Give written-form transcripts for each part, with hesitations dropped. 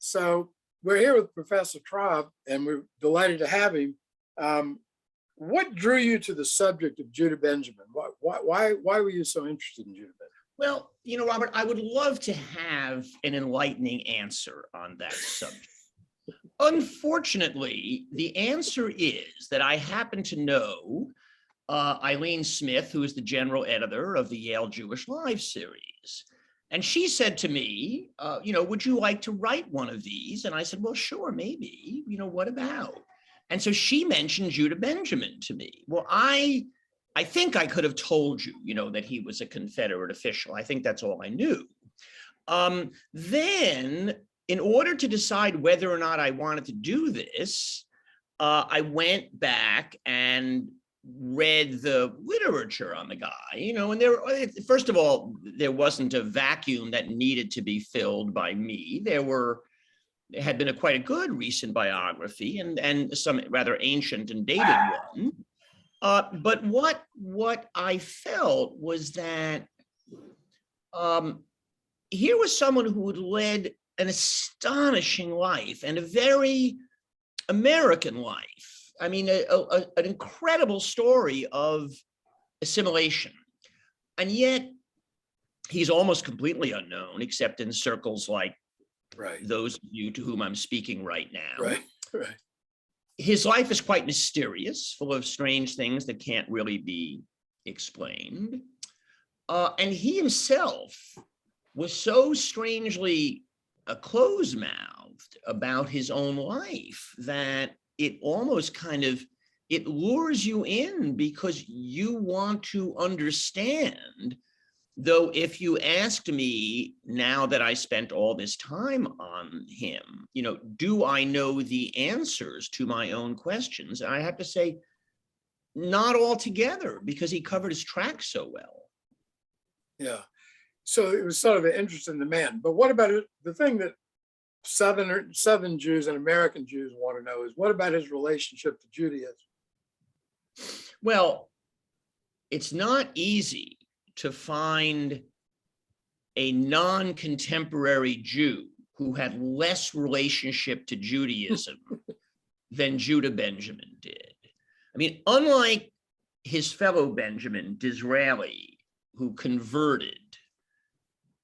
So we're here with Professor Traub, and we're delighted to have him. What drew you to the subject of Judah Benjamin? Why were you so interested in Judah Benjamin? Well, Robert, I would love to have an enlightening answer on that subject. Unfortunately, the answer is that I happen to know Eileen Smith, who is the general editor of the Yale Jewish Live series. And she said to me, would you like to write one of these? And I said, well, sure, maybe. What about? And so she mentioned Judah Benjamin to me. Well, I think I could have told you, that he was a Confederate official. I think that's all I knew. Then, in order to decide whether or not I wanted to do this, I went back and read the literature on the guy, and first of all, there wasn't a vacuum that needed to be filled by me. There had been quite a good recent biography and some rather ancient and dated one. But what I felt was that here was someone who had led an astonishing life and a very American life. I mean, an incredible story of assimilation. And yet he's almost completely unknown, except in circles like those of you to whom I'm speaking right now. Right. His life is quite mysterious, full of strange things that can't really be explained. And he himself was so strangely close-mouthed about his own life that it almost it lures you in because you want to understand. Though if you asked me now that I spent all this time on him, do I know the answers to my own questions? And I have to say, not altogether, because he covered his tracks so well. Yeah. So it was sort of an interest in the man. But what about it? The thing that Southern Jews and American Jews want to know is, what about his relationship to Judaism? Well, it's not easy to find a non-contemporary Jew who had less relationship to Judaism than Judah Benjamin did. I mean, unlike his fellow Benjamin, Disraeli, who converted,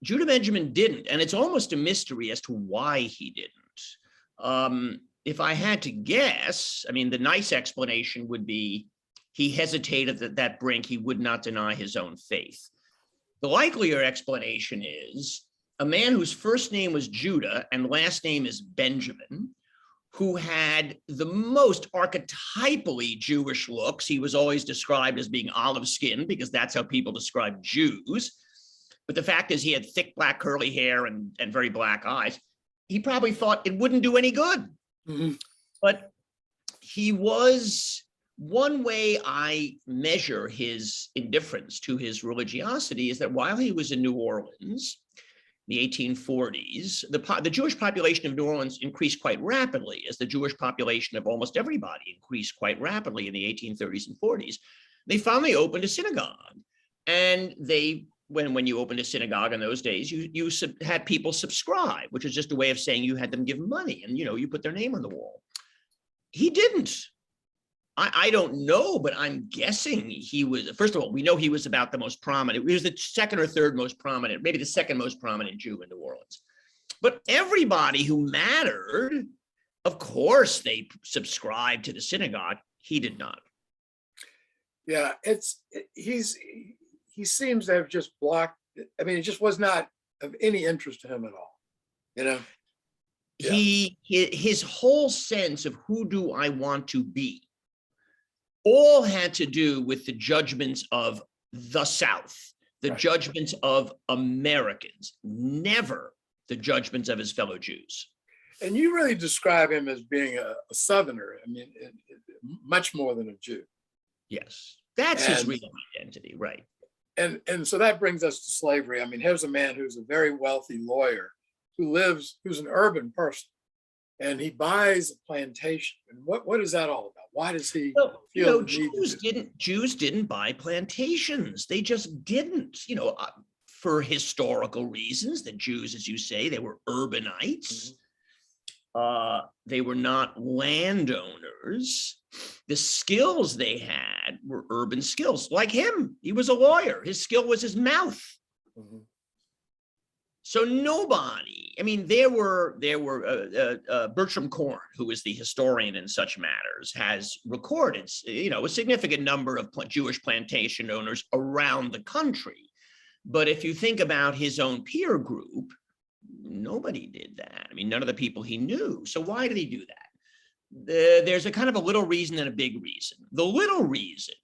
Judah Benjamin didn't, and it's almost a mystery as to why he didn't. If I had to guess, I mean, the nice explanation would be he hesitated at that brink. He would not deny his own faith. The likelier explanation is a man whose first name was Judah and last name is Benjamin, who had the most archetypally Jewish looks. He was always described as being olive skinned because that's how people describe Jews. But the fact is he had thick black curly hair and very black eyes. He probably thought it wouldn't do any good. Mm-hmm. But he was, one way I measure his indifference to his religiosity is that while he was in New Orleans in the 1840s, the Jewish population of New Orleans increased quite rapidly, as the Jewish population of almost everybody increased quite rapidly in the 1830s and 40s. They finally opened a synagogue. And when you opened a synagogue in those days, you had people subscribe, which is just a way of saying you had them give money and, you put their name on the wall. He didn't. I don't know, but I'm guessing he was, first of all, we know he was about the most prominent. He was the second or third most prominent, maybe the second most prominent Jew in New Orleans. But everybody who mattered, of course, they subscribed to the synagogue. He did not. Yeah, he seems to have just blocked. I mean, it just was not of any interest to him at all, Yeah. His whole sense of who do I want to be all had to do with the judgments of the South, the judgments of Americans, never the judgments of his fellow Jews. And you really describe him as being a Southerner. I mean, much more than a Jew. Yes, that's his real identity, right? And so that brings us to slavery. I mean, here's a man who's a very wealthy lawyer who's an urban person, and he buys a plantation. And what is that all about? Why does he feel Jews didn't buy plantations. They just didn't, for historical reasons. The Jews, as you say, they were urbanites. They were not landowners. The skills they had were urban skills. Like him, he was a lawyer. His skill was his mouth. Mhm. So nobody, I mean, there were Bertram Korn, who is the historian in such matters, has recorded, a significant number of Jewish plantation owners around the country. But if you think about his own peer group, nobody did that. I mean, none of the people he knew. So why did he do that? There's a kind of a little reason and a big reason. The little reason,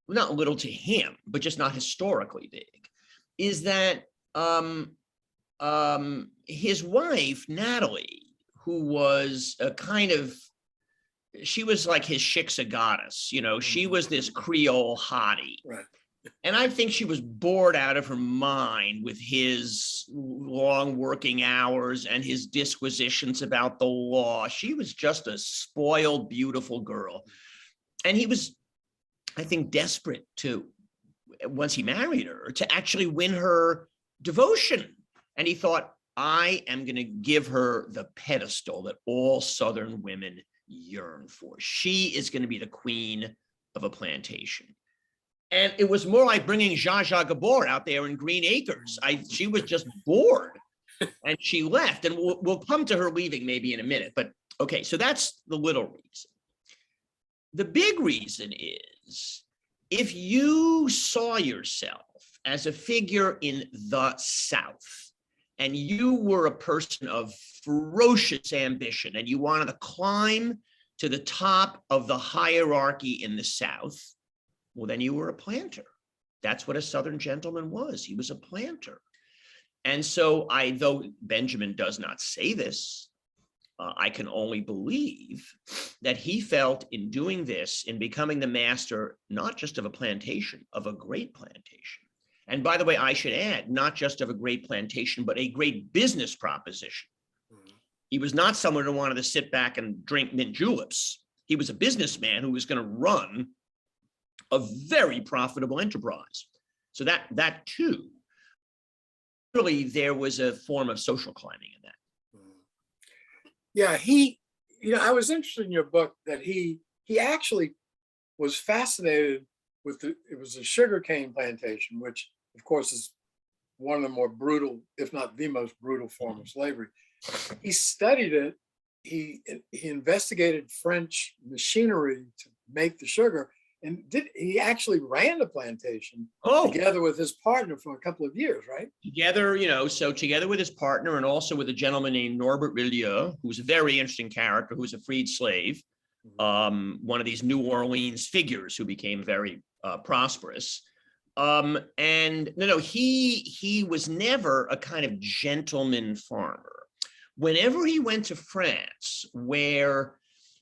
not little to him, but just not historically big, is that his wife, Natalie, who was a kind of, she was like his shiksa goddess, she was this Creole hottie. Right. And I think she was bored out of her mind with his long working hours and his disquisitions about the law. She was just a spoiled, beautiful girl. And he was, I think, desperate to, once he married her, to actually win her devotion. And he thought, I am going to give her the pedestal that all Southern women yearn for. She is going to be the queen of a plantation. And it was more like bringing Zsa Zsa Gabor out there in Green Acres. She was just bored and she left. And we'll come to her leaving maybe in a minute. But okay, so that's the little reason. The big reason is if you saw yourself as a figure in the South and you were a person of ferocious ambition and you wanted to climb to the top of the hierarchy in the South, well, then you were a planter. That's what a Southern gentleman was. He was a planter. And so though Benjamin does not say this, I can only believe that he felt in doing this, in becoming the master, not just of a plantation, of a great plantation. And by the way, I should add, not just of a great plantation, but a great business proposition. He was not someone who wanted to sit back and drink mint juleps. He was a businessman who was going to run a very profitable enterprise. So that too, really, there was a form of social climbing in that. Yeah, I was interested in your book that he actually was fascinated with it was a sugarcane plantation, which of course is one of the more brutal, if not the most brutal form of slavery. He studied it. He investigated French machinery to make the sugar. And he actually ran the plantation together with his partner for a couple of years, right? Together, together with his partner and also with a gentleman named Norbert Rillieux, who was a very interesting character, who was a freed slave, one of these New Orleans figures who became very prosperous. He was never a kind of gentleman farmer. Whenever he went to France, where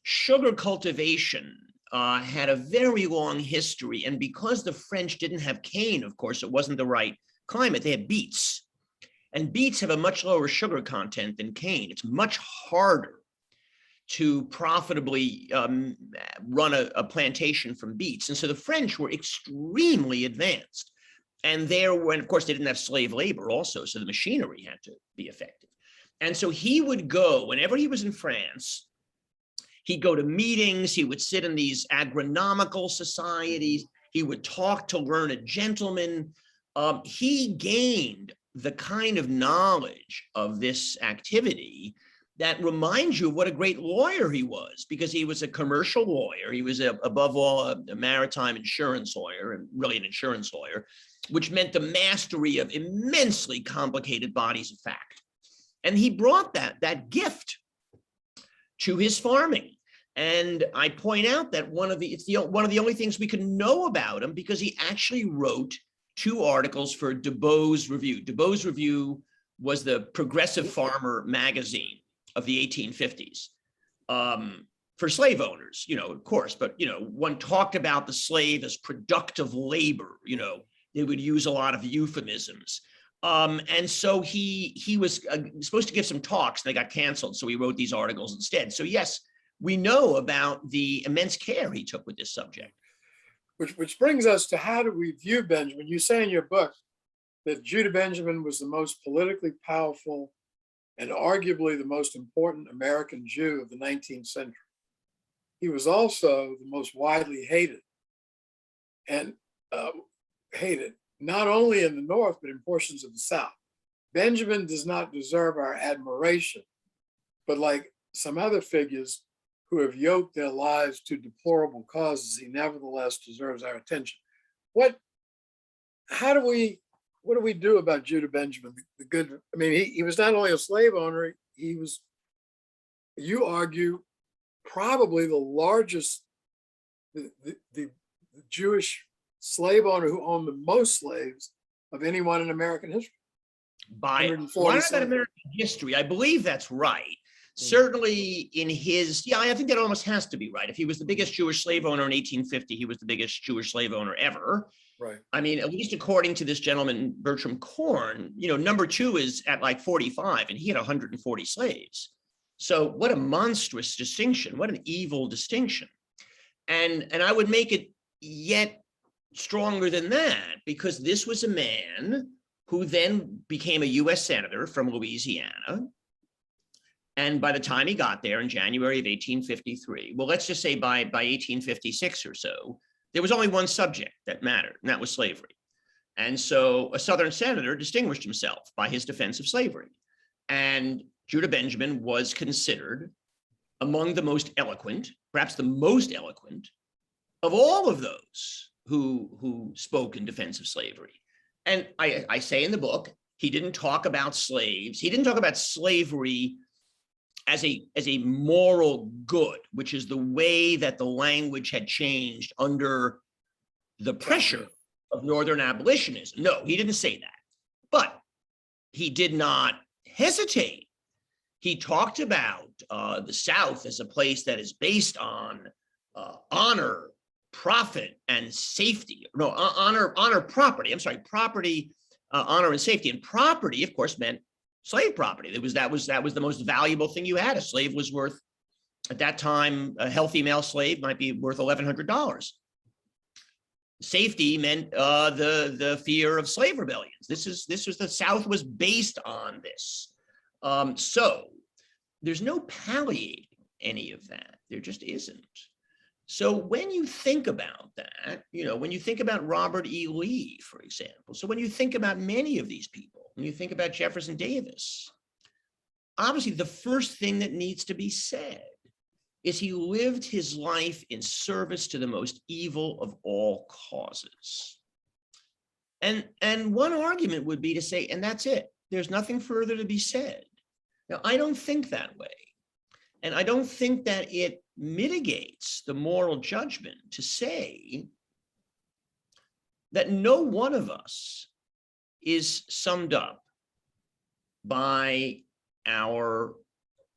sugar cultivation had a very long history. And because the French didn't have cane, of course, it wasn't the right climate. They had beets. And beets have a much lower sugar content than cane. It's much harder to profitably run a plantation from beets. And so the French were extremely advanced. And of course, they didn't have slave labor also, so the machinery had to be effective. And so he would go, whenever he was in France, he'd go to meetings, he would sit in these agronomical societies, he would talk to learned gentlemen. He gained the kind of knowledge of this activity that reminds you of what a great lawyer he was, because he was a commercial lawyer. He was, above all, a maritime insurance lawyer, and really an insurance lawyer, which meant the mastery of immensely complicated bodies of fact. And he brought that gift to his farming. And I point out that one of the only things we can know about him, because he actually wrote 2 articles for DeBow's Review. DeBow's Review was the progressive farmer magazine of the 1850s for slave owners, of course. But, one talked about the slave as productive labor. They would use a lot of euphemisms. And so he was supposed to give some talks, and they got canceled. So he wrote these articles instead. So yes, we know about the immense care he took with this subject. Which brings us to, how do we view Benjamin? You say in your book that Judah Benjamin was the most politically powerful and arguably the most important American Jew of the 19th century. He was also the most widely hated, and hated not only in the North, but in portions of the South. Benjamin does not deserve our admiration, but like some other figures who have yoked their lives to deplorable causes, he nevertheless deserves our attention. What do we do about Judah Benjamin? The good, I mean, he was not only a slave owner, he was, you argue, probably the largest, the Jewish slave owner who owned the most slaves of anyone in American history. By American history, I believe that's right. Certainly in his, yeah, I think that almost has to be right. If he was the biggest Jewish slave owner in 1850, he was the biggest Jewish slave owner ever. Right. I mean, at least according to this gentleman, Bertram Korn, number 2 is at like 45 and he had 140 slaves. So what a monstrous distinction, what an evil distinction. And I would make it yet stronger than that, because this was a man who then became a US senator from Louisiana. And by the time he got there in January of 1853, well, let's just say by 1856 or so, there was only one subject that mattered, and that was slavery. And so a Southern senator distinguished himself by his defense of slavery. And Judah Benjamin was considered among the most eloquent, perhaps the most eloquent of all of those who spoke in defense of slavery. And I say in the book, he didn't talk about slaves. He didn't talk about slavery as a moral good, which is the way that the language had changed under the pressure of Northern abolitionism. No, he didn't say that, but he did not hesitate. He talked about the South as a place that is based on honor, profit, and safety. No, honor, property. I'm sorry, property, honor, and safety. And property, of course, meant slave property. That was the most valuable thing you had. A slave was worth, at that time, a healthy male slave might be worth $1,100. Safety meant the fear of slave rebellions. This was the South was based on this. So there's no palliating any of that. There just isn't. So when you think about that, when you think about Robert E. Lee, for example, so when you think about many of these people, when you think about Jefferson Davis, obviously the first thing that needs to be said is he lived his life in service to the most evil of all causes. And one argument would be to say, and that's it. There's nothing further to be said. Now, I don't think that way. And I don't think that it mitigates the moral judgment to say that no one of us is summed up by our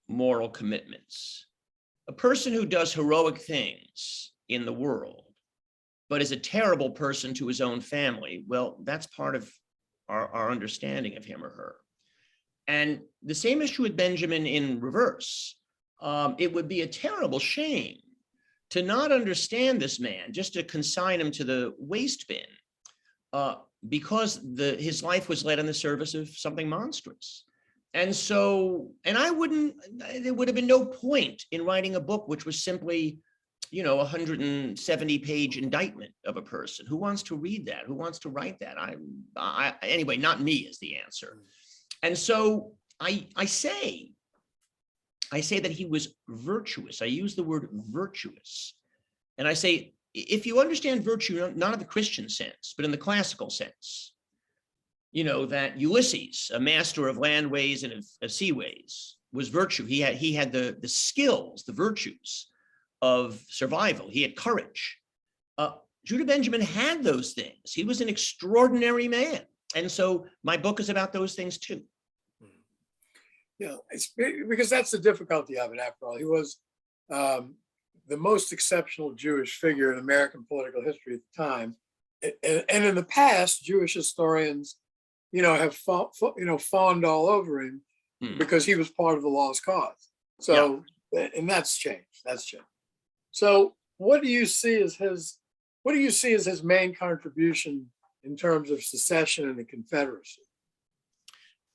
moral commitments. A person who does heroic things in the world, but is a terrible person to his own family, well, that's part of our understanding of him or her. And the same is true with Benjamin in reverse. It would be a terrible shame to not understand this man, just to consign him to the waste bin, because his life was led in the service of something monstrous. And so, there would have been no point in writing a book which was simply, 170-page indictment of a person. Who wants to read that? Who wants to write that? Anyway, not me is the answer. And so I say that he was virtuous. I use the word virtuous. And I say, if you understand virtue, not in the Christian sense, but in the classical sense, that Ulysses, a master of landways and of seaways, was virtue. He had the skills, the virtues of survival. He had courage. Judah Benjamin had those things. He was an extraordinary man. And so my book is about those things too. Yeah, it's because that's the difficulty of it. After all, he was the most exceptional Jewish figure in American political history at the time, and in the past, Jewish historians, have fawned all over him because he was part of the lost cause. So, and that's changed. That's changed. So, what do you see as his main contribution in terms of secession and the Confederacy?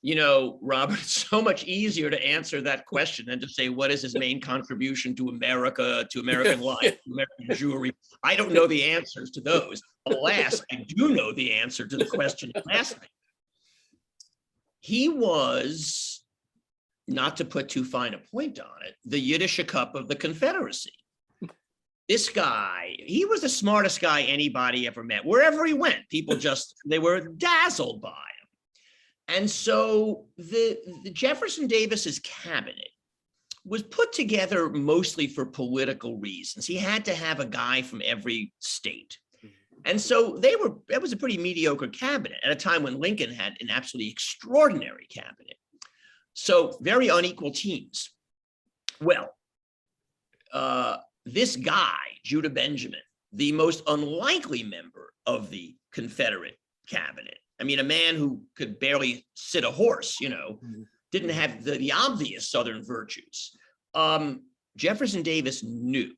You know, Robert, it's so much easier to answer that question than to say, what is his main contribution to America, to American life, to American Jewry? I don't know the answers to those. Alas, I do know the answer to the question you asked me. He was, not to put too fine a point on it, the Yiddish cup of the Confederacy. This guy, he was the smartest guy anybody ever met. Wherever he went, people just, they were dazzled by him. And so the Jefferson Davis's cabinet was put together mostly for political reasons. He had to have a guy from every state. And so it was a pretty mediocre cabinet at a time when Lincoln had an absolutely extraordinary cabinet. So very unequal teams. Well, this guy, Judah Benjamin, the most unlikely member of the Confederate cabinet, I mean, a man who could barely sit a horse, you know, didn't have the obvious Southern virtues. Jefferson Davis knew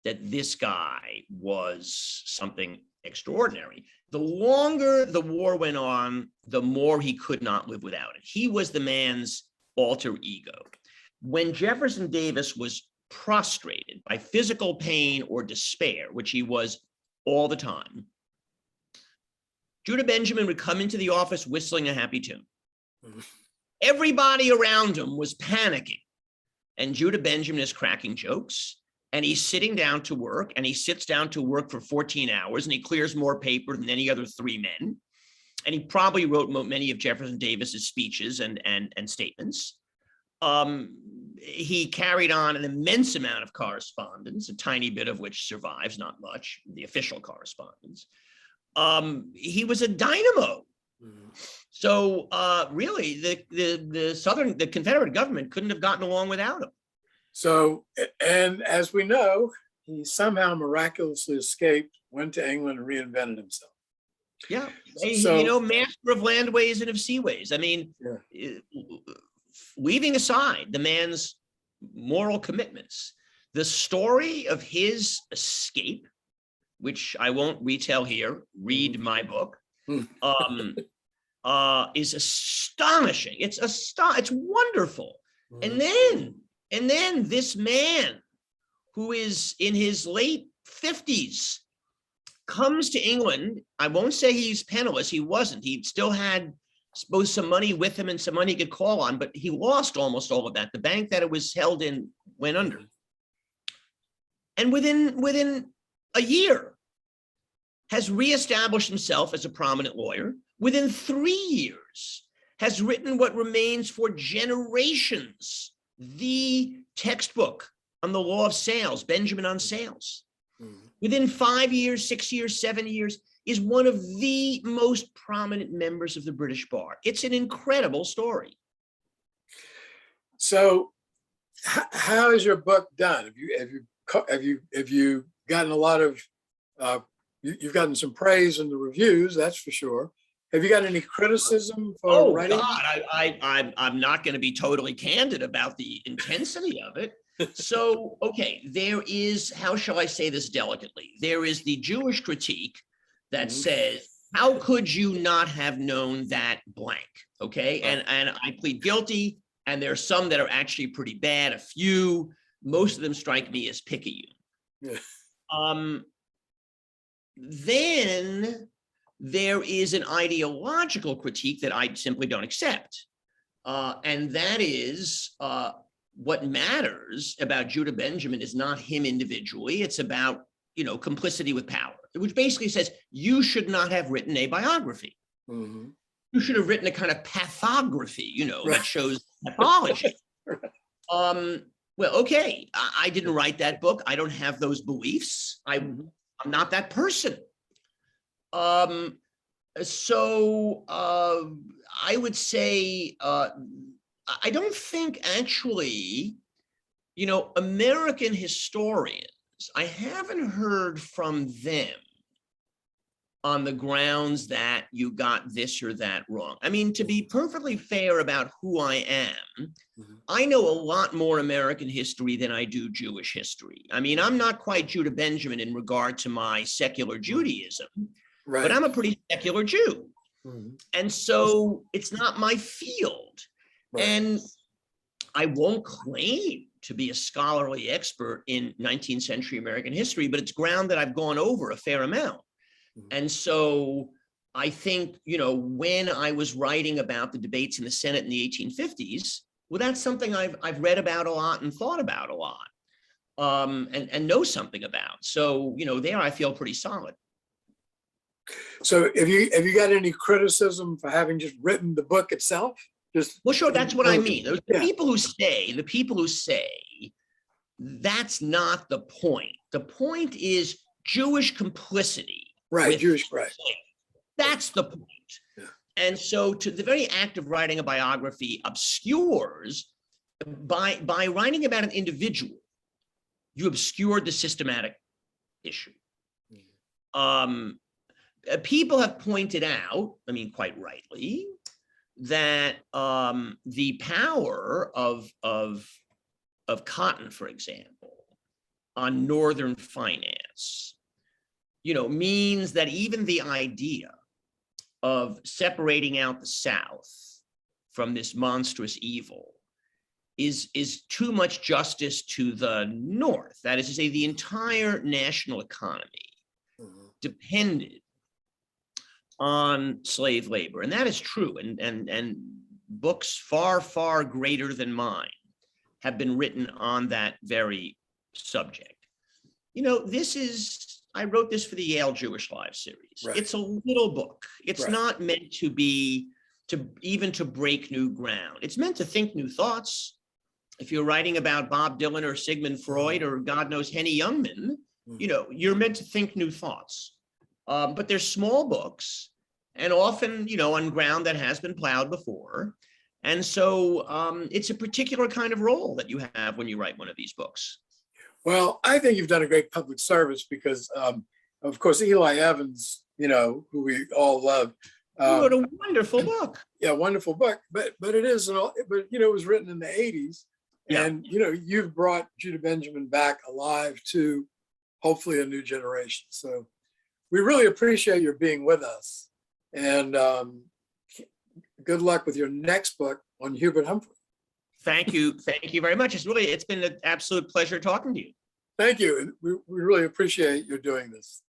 that this guy was something extraordinary. The longer the war went on, the more he could not live without it. He was the man's alter ego. When Jefferson Davis was prostrated by physical pain or despair, which he was all the time, Judah Benjamin would come into the office whistling a happy tune. Everybody around him was panicking. And Judah Benjamin is cracking jokes. And he's sitting down to work. And he sits down to work for 14 hours. And he clears more paper than any other three men. And he probably wrote many of Jefferson Davis's speeches and statements. He carried on an immense amount of correspondence, a tiny bit of which survives, not much, the official correspondence. He was a dynamo. So really, the Confederate government couldn't have gotten along without him. So, and as we know, he somehow miraculously escaped, went to England and reinvented himself. Yeah, So, you know, master of landways and of seaways. I mean, leaving aside the man's moral commitments, the story of his escape, which I won't retell here, read my book, is astonishing. It's wonderful. And then this man who is in his late 50s comes to England. I won't say he's penniless. He wasn't. He still had both some money with him and some money he could call on, but he lost almost all of that. The bank that it was held in went under. And within a year, has reestablished himself as a prominent lawyer. Within 3 years, has written what remains for generations the textbook on the law of sales, Benjamin on Sales. Within 5 years, 6 years, 7 years, is one of the most prominent members of the British bar. It's an incredible story. So how is your book done? Have you gotten a lot of, you've gotten some praise in the reviews, that's for sure. Have you got any criticism for writing? God, I'm not going to be totally candid about the intensity of it. So, okay, there is, how shall I say this delicately? There is the Jewish critique that says, how could you not have known that blank? Okay, and I plead guilty, and there are some that are actually pretty bad, a few. Most of them strike me as picayune. Then there is an ideological critique that I simply don't accept. And that is what matters about Judah Benjamin is not him individually. It's about, you know, complicity with power, which basically says you should not have written a biography. You should have written a kind of pathography, you know, that shows pathology. Well, okay, I didn't write that book. I don't have those beliefs. I'm not that person. So I would say, I don't think actually, you know, American historians, I haven't heard from them on the grounds that you got this or that wrong. I mean, to be perfectly fair about who I am, I know a lot more American history than I do Jewish history. I mean, I'm not quite Judah Benjamin in regard to my secular Judaism, but I'm a pretty secular Jew. Mhm. And so it's not my field. Right. And I won't claim to be a scholarly expert in 19th century American history, but it's ground that I've gone over a fair amount. Mhm. And so I think, when I was writing about the debates in the Senate in the 1850s, well, that's something I've read about a lot and thought about a lot, and know something about. So, there I feel pretty solid. So have you got any criticism for having just written the book itself? Just Well, sure, that's what I mean. The Yeah. people who say that's not the point. The point is Jewish complicity. Right, with Jewish, right. That's the point. Yeah. And so the very act of writing a biography obscures, by writing about an individual, you obscured the systematic issue. People have pointed out, I mean, quite rightly, that the power of cotton, for example, on Northern finance, means that even the idea of separating out the South from this monstrous evil is too much justice to the North. That is to say, the entire national economy depended on slave labor, and that is true. And books far, far greater than mine have been written on that very subject. I wrote this for the Yale Jewish Lives series. Right. It's a little book. It's Right. not meant to be to break new ground. It's meant to think new thoughts. If you're writing about Bob Dylan or Sigmund Freud or God knows Henny Youngman, you're meant to think new thoughts. But they're small books, and often, on ground that has been plowed before. And so it's a particular kind of role that you have when you write one of these books. Well, I think you've done a great public service because, of course, Eli Evans, who we all love. You wrote a wonderful book. Yeah, wonderful book. But it is, it was written in the 80s. Yeah. And, you've brought Judah Benjamin back alive to hopefully a new generation. So we really appreciate your being with us. And good luck with your next book on Hubert Humphrey. Thank you. Thank you very much. It's been an absolute pleasure talking to you. Thank you. We really appreciate your doing this.